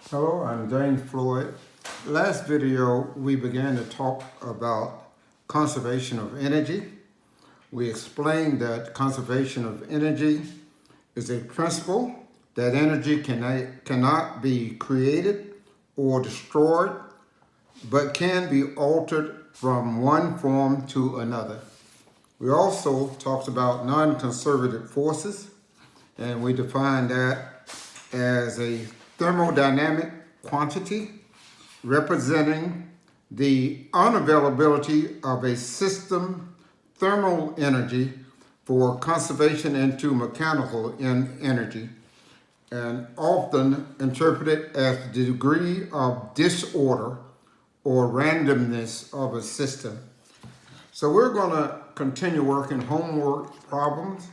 Hello, I'm James Floyd. Last video, we began to talk about conservation of energy. We explained that conservation of energy is a principle that energy cannot be created or destroyed, but can be altered from one form to another. We also talked about non-conservative forces, and we defined that as a thermodynamic quantity representing the unavailability of a system thermal energy for conservation into mechanical energy, and often interpreted as the degree of disorder or randomness of a system. So we're going to continue working homework problems,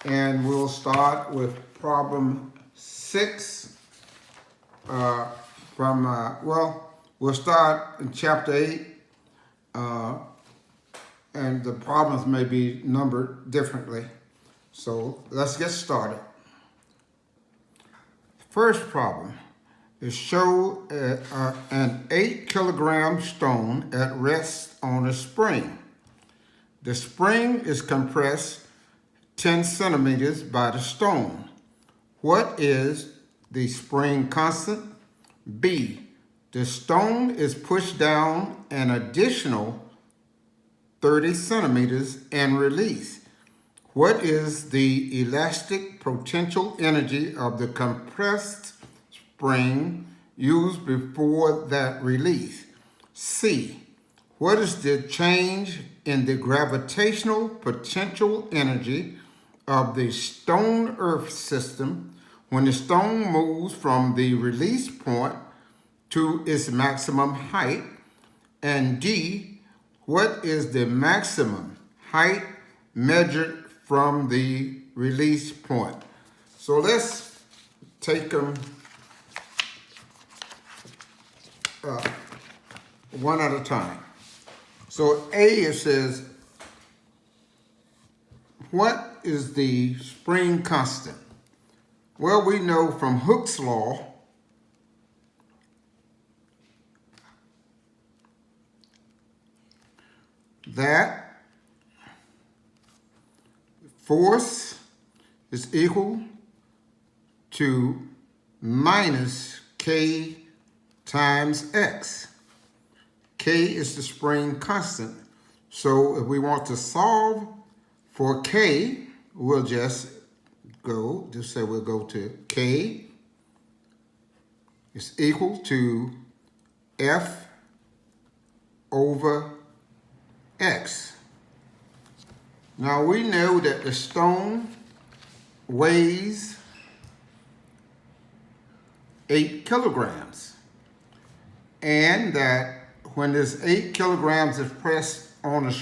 and we'll start with problem 6 we'll start in chapter 8, and the problems may be numbered differently. So let's get started. First problem is show an 8-kilogram stone at rest on a spring. The spring is compressed 10 centimeters by the stone. What is the spring constant? B. The stone is pushed down an additional 30 centimeters and released. What is the elastic potential energy of the compressed spring used before that release? C. What is the change in the gravitational potential energy of the stone earth system when the stone moves from the release point to its maximum height? And D, what is the maximum height measured from the release point? So let's take them one at a time. So A, it says, what is the spring constant? Well, we know from Hooke's law that force is equal to minus K times X. K is the spring constant. So if we want to solve for K, we'll just we'll go to K is equal to F over X. Now we know that the stone weighs 8 kilograms, and that when this 8 kilograms is pressed on the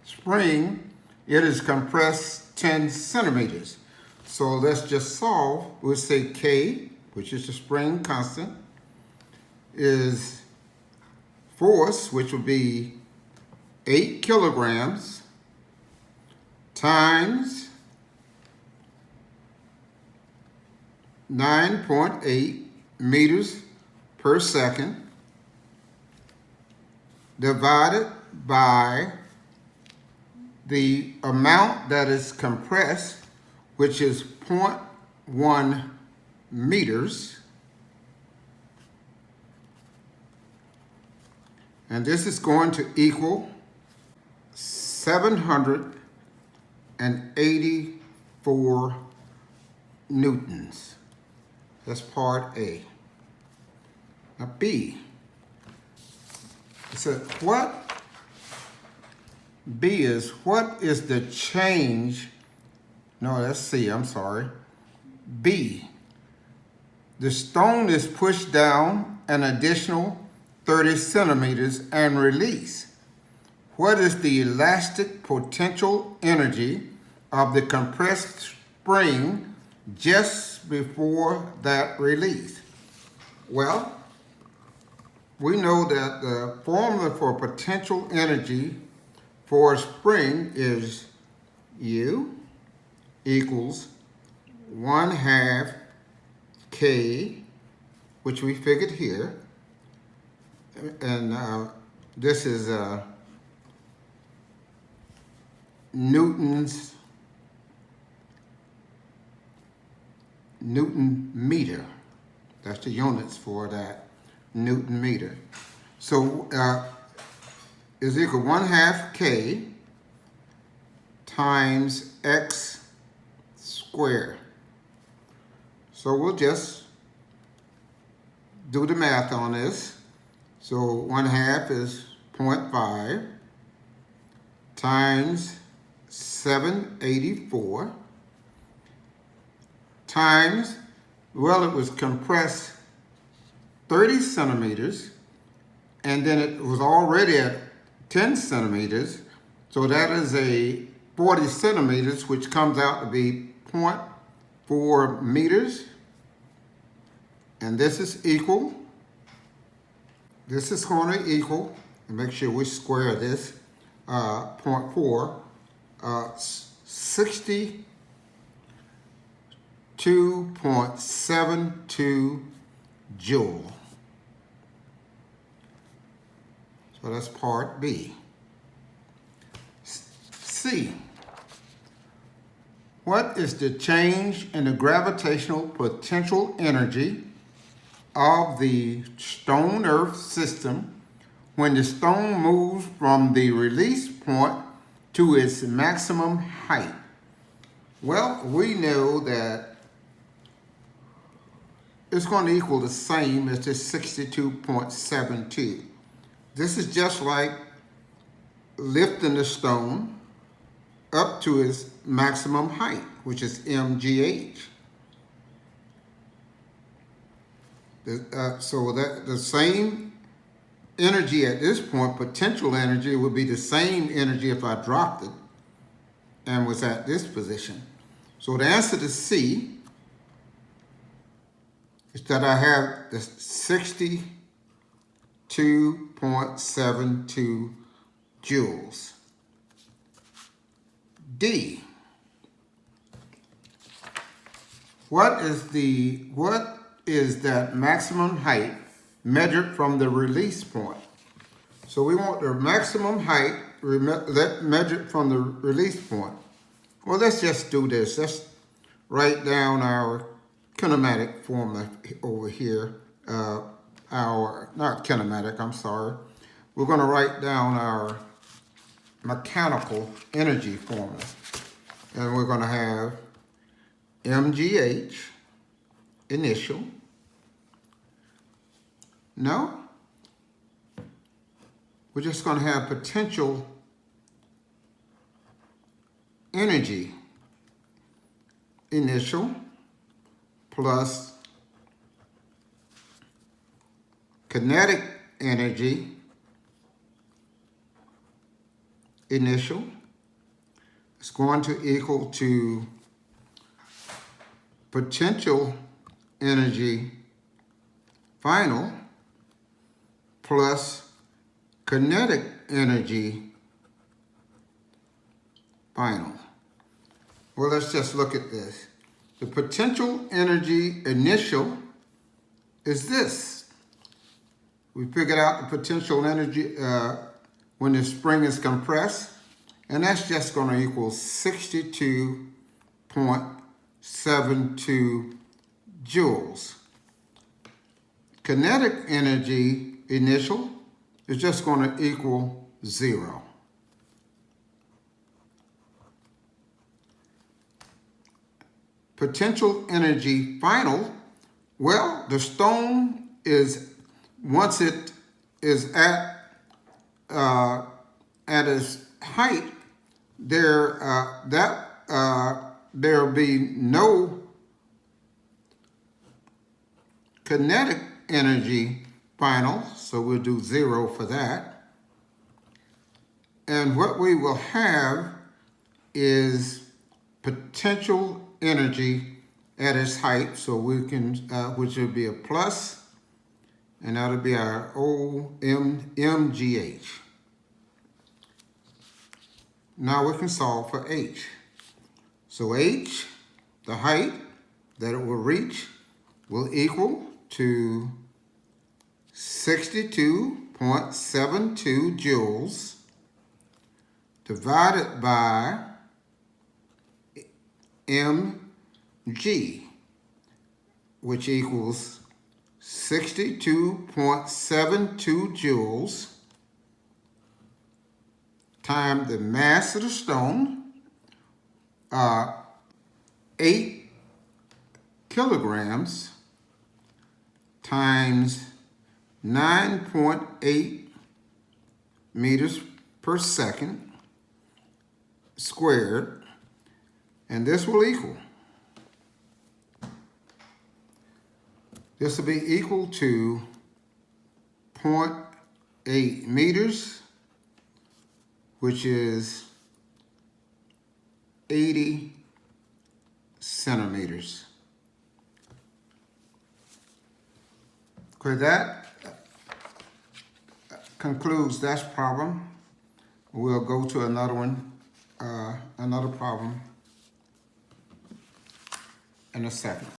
spring, it is compressed 10 centimeters. So let's just solve. We'll say K, which is the spring constant, is force, which would be 8 kilograms times 9.8 meters per second divided by the amount that is compressed, which is 0.1 meters. And this is going to equal 784 newtons. That's part A. Now B. It said what is the change? No, that's C, I'm sorry. B. The stone is pushed down an additional 30 centimeters and released. What is the elastic potential energy of the compressed spring just before that release? Well, we know that the formula for potential energy for a spring is U equals 1/2 K K, which we figured here, and this is Newton meter. That's the units for that, Newton meter. So is equal to 1/2 K times X squared. So we'll just do the math on this. So 1/2 is 0.5 times 784 times, well, it was compressed 30 centimeters, and then it was already at 10 centimeters, so that is a 40 centimeters, which comes out to be 0.4 meters, and this is equal, this is going to equal, and make sure we square this, 0.4, 62.72 joule. So that's part B. C. What is the change in the gravitational potential energy of the stone earth system when the stone moves from the release point to its maximum height? Well, we know that it's going to equal the same as this 62.72. This is just like lifting the stone up to its maximum height, which is mgh. So that the same energy at this point, potential energy, would be the same energy if I dropped it and was at this position. So the answer to C is that I have the 62.72 joules. D. What is that maximum height measured from the release point? So we want the maximum height measured from the release point. Well, let's just do this. Let's write down our kinematic formula over here. Not kinematic, I'm sorry. We're going to write down our mechanical energy formula. And we're going to have mgh, initial. No. We're just going to have potential energy, initial, plus kinetic energy, initial. It's going to equal to potential energy, final, plus kinetic energy, final. Well, let's just look at this. The potential energy initial is this. We figured out the potential energy when the spring is compressed, and that's just going to equal 62.72 joules. Kinetic energy initial is just going to equal 0. Potential energy final, well, the stone is, once it is at its height, there'll be no kinetic energy final, so we'll do 0 for that. And what we will have is potential energy at its height, so we can, which will be a plus, and that'll be our mgh. Now we can solve for h. So h, the height that it will reach, will equal to 62.72 joules divided by mg, which equals 62.72 joules times the mass of the stone, 8 kilograms times 9.8 meters per second squared, and this will equal, this will be equal to 0.8 meters, which is 80 centimeters. Okay, that concludes that problem. We'll go to another one, another problem in a second.